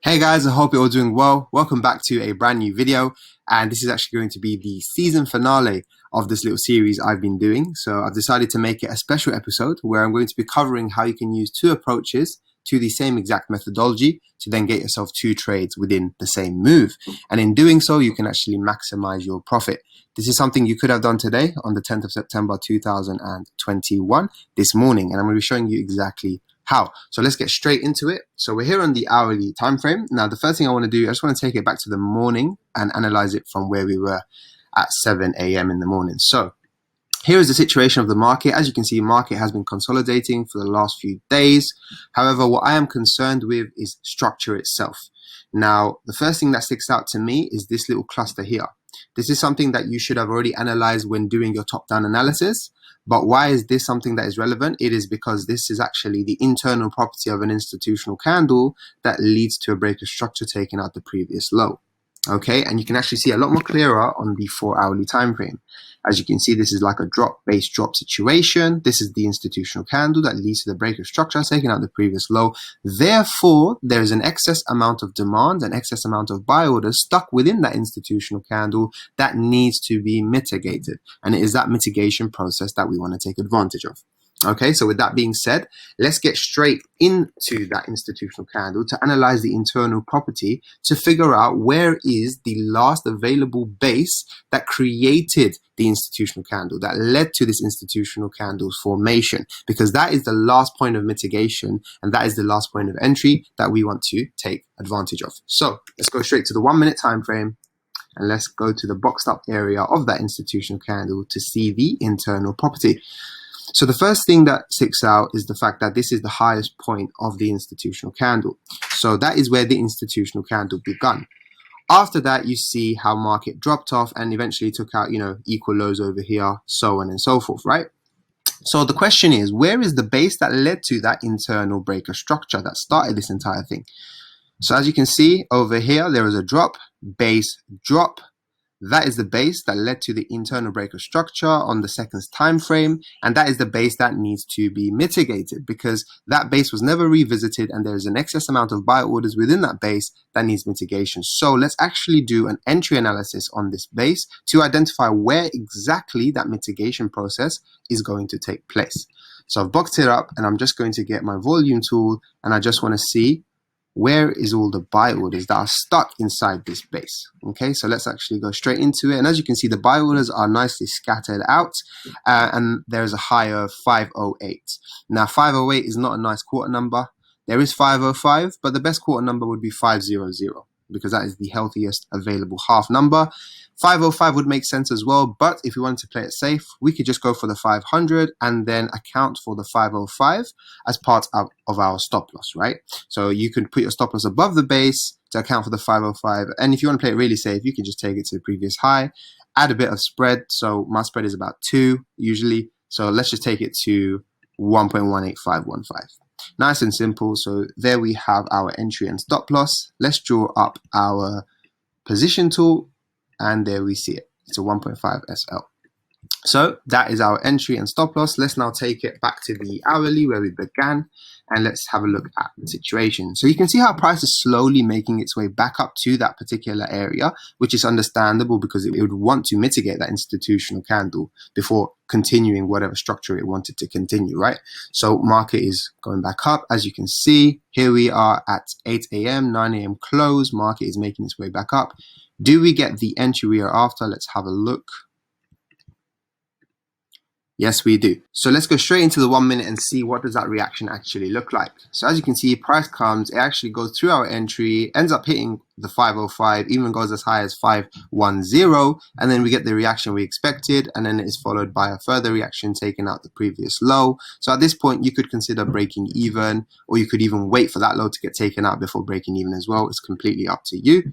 Hey guys, I hope you're all doing well. Welcome back to a brand new video, and this is actually going to be the season finale of this little series I've been doing. So I've decided to make it a special episode where I'm going to be covering how you can use two approaches to the same exact methodology to then get yourself two trades within the same move. And in doing so, you can actually maximize your profit. This is something you could have done today on the 10th of September 2021 this morning, and I'm going to be showing you exactly how. So let's get straight into it. So we're here on the hourly time frame. Now, the first thing I want to do, I just want to take it back to the morning and analyze it from where we were at 7 a.m. in the morning. So here is the situation of the market. As you can see, market has been consolidating for the last few days. However, what I am concerned with is structure itself. Now, the first thing that sticks out to me is this little cluster here. This is something that you should have already analyzed when doing your top-down analysis. But why is this something that is relevant? It is because this is actually the internal property of an institutional candle that leads to a break of structure taking out the previous low. Okay, and you can actually see a lot more clearer on the 4 hourly time frame. As you can see, this is like a base drop situation. This is the institutional candle that leads to the break of structure, taking out the previous low. Therefore, there is an excess amount of demand, an excess amount of buy orders stuck within that institutional candle that needs to be mitigated. And it is that mitigation process that we want to take advantage of. Okay, so with that being said, let's get straight into that institutional candle to analyze the internal property to figure out where is the last available base that created the institutional candle, that led to this institutional candle's formation, because that is the last point of mitigation and that is the last point of entry that we want to take advantage of. So let's go straight to the 1 minute time frame and let's go to the boxed up area of that institutional candle to see the internal property. So the first thing that sticks out is the fact that this is the highest point of the institutional candle. So that is where the institutional candle begun. After that, you see how market dropped off and eventually took out, equal lows over here, so on and so forth, right? So the question is, where is the base that led to that internal breaker structure that started this entire thing? So as you can see over here, there is a drop, base, drop. That is the base that led to the internal breaker structure on the seconds time frame, and that is the base that needs to be mitigated because that base was never revisited and there is an excess amount of buy orders within that base that needs mitigation. So let's actually do an entry analysis on this base to identify where exactly that mitigation process is going to take place. So I've boxed it up and I'm just going to get my volume tool and I just want to see where is all the buy orders that are stuck inside this base. Okay, so let's actually go straight into it. And as you can see, the buy orders are nicely scattered out and there's a high of 508. Now, 508 is not a nice quarter number. There is 505, but the best quarter number would be 500 because that is the healthiest available half number. 505 would make sense as well, but if we wanted to play it safe, we could just go for the 500 and then account for the 505 as part of our stop loss, right? So you could put your stop loss above the base to account for the 505, and if you want to play it really safe, you can just take it to the previous high, add a bit of spread. So my spread is about 2 usually, so let's just take it to 1.18515. Nice and simple. So there we have our entry and stop loss. Let's draw up our position tool. And there we see it. It's a 1.5 SL. So that is our entry and stop loss. Let's now take it back to the hourly where we began and let's have a look at the situation. So you can see how price is slowly making its way back up to that particular area, which is understandable because it would want to mitigate that institutional candle before continuing whatever structure it wanted to continue, right? So market is going back up. As you can see, here we are at 8 a.m., 9 a.m. close. Market is making its way back up. Do we get the entry we are after? Let's have a look. Yes, we do. So let's go straight into the 1 minute and see what does that reaction actually look like. So as you can see, price comes, it actually goes through our entry, ends up hitting the 505, even goes as high as 510, and then we get the reaction we expected, and then it is followed by a further reaction taking out the previous low. So at this point, you could consider breaking even, or you could even wait for that low to get taken out before breaking even as well. It's completely up to you.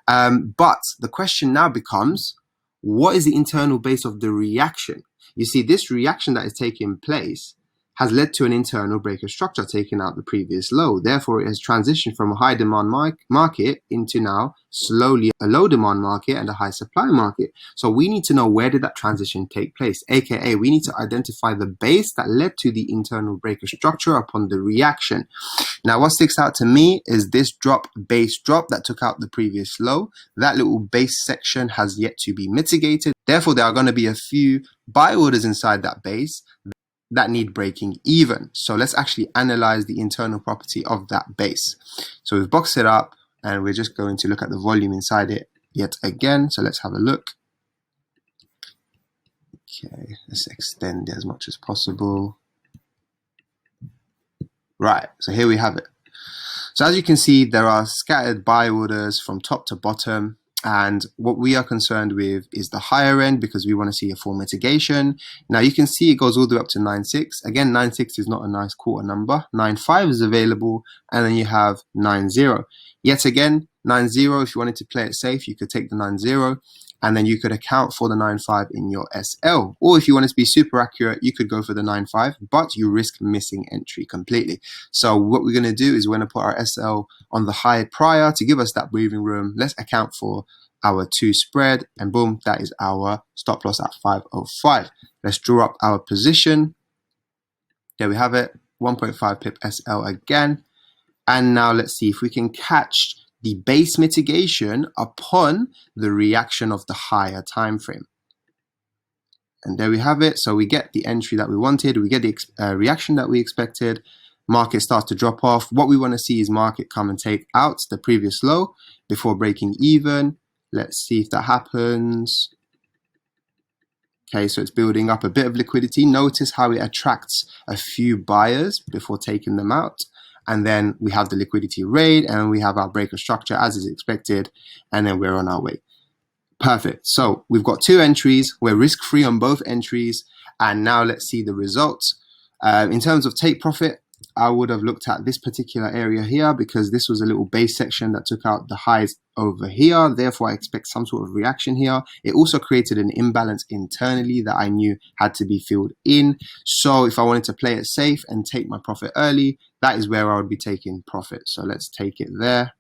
But the question now becomes, what is the internal base of the reaction? You see, this reaction that is taking place has led to an internal breaker structure taking out the previous low. Therefore, it has transitioned from a high demand market into now slowly a low demand market and a high supply market. So we need to know, where did that transition take place? AKA, we need to identify the base that led to the internal breaker structure upon the reaction. Now, what sticks out to me is this base drop that took out the previous low. That little base section has yet to be mitigated. Therefore, there are going to be a few buy orders inside that base that need breaking even. So let's actually analyze the internal property of that base. So we've boxed it up and we're just going to look at the volume inside it yet again. So let's have a look. Okay, let's extend it as much as possible. Right, so here we have it. So as you can see, there are scattered buy orders from top to bottom. And what we are concerned with is the higher end, because we want to see a full mitigation. Now you can see it goes all the way up to 9.6. Again, 9.6 is not a nice quarter number. 9.5 is available, and then you have 9.0. Yet again, 9.0, if you wanted to play it safe, you could take the 9.0, and then you could account for the 9.5 in your SL. Or if you wanted to be super accurate, you could go for the 9.5, but you risk missing entry completely. So what we're going to do is we're going to put our SL on the high prior to give us that breathing room. Let's account for our 2 spread, and boom, that is our stop loss at 505. Let's draw up our position. There we have it, 1.5 pip SL again. And now let's see if we can catch the base mitigation upon the reaction of the higher time frame. And there we have it. So we get the entry that we wanted, we get the reaction that we expected. Market starts to drop off. What we want to see is market come and take out the previous low before breaking even. Let's see if that happens. Okay, so it's building up a bit of liquidity. Notice how it attracts a few buyers before taking them out. And then we have the liquidity raid, and we have our breaker structure as is expected, and then we're on our way. Perfect. So we've got 2 entries. We're risk-free on both entries. And now let's see the results. In terms of take profit, I would have looked at this particular area here, because this was a little base section that took out the highs over here. Therefore, I expect some sort of reaction here. It also created an imbalance internally that I knew had to be filled in. So if I wanted to play it safe and take my profit early, that is where I would be taking profit. So let's take it there.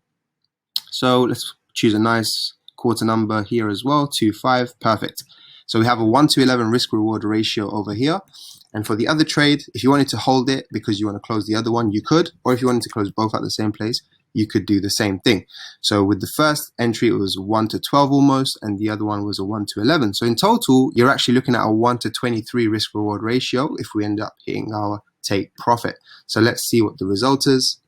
So let's choose a nice quarter number here as well, 2.5, perfect. So we have a 1-to-11 risk reward ratio over here. And for the other trade, if you wanted to hold it because you want to close the other one, you could. Or if you wanted to close both at the same place, you could do the same thing. So with the first entry, it was 1-to-12 almost, and the other one was a 1-to-11. So in total, you're actually looking at a 1-to-23 risk reward ratio if we end up hitting our take profit. So let's see what the result is.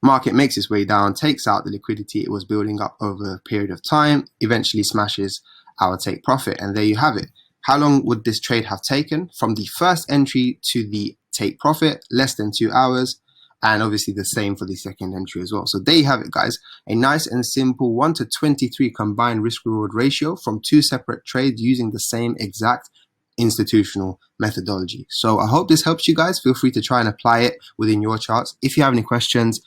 Market makes its way down, takes out the liquidity it was building up over a period of time, eventually smashes our take profit, and there you have it. How long would this trade have taken? From the first entry to the take profit, less than 2 hours, and obviously the same for the second entry as well. So there you have it, guys. A nice and simple 1-to-23 combined risk reward ratio from 2 separate trades using the same exact institutional methodology. So I hope this helps you guys. Feel free to try and apply it within your charts. If you have any questions,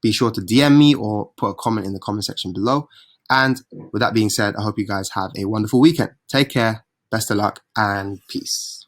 be sure to DM me or put a comment in the comment section below. And with that being said, I hope you guys have a wonderful weekend. Take care, best of luck, and peace.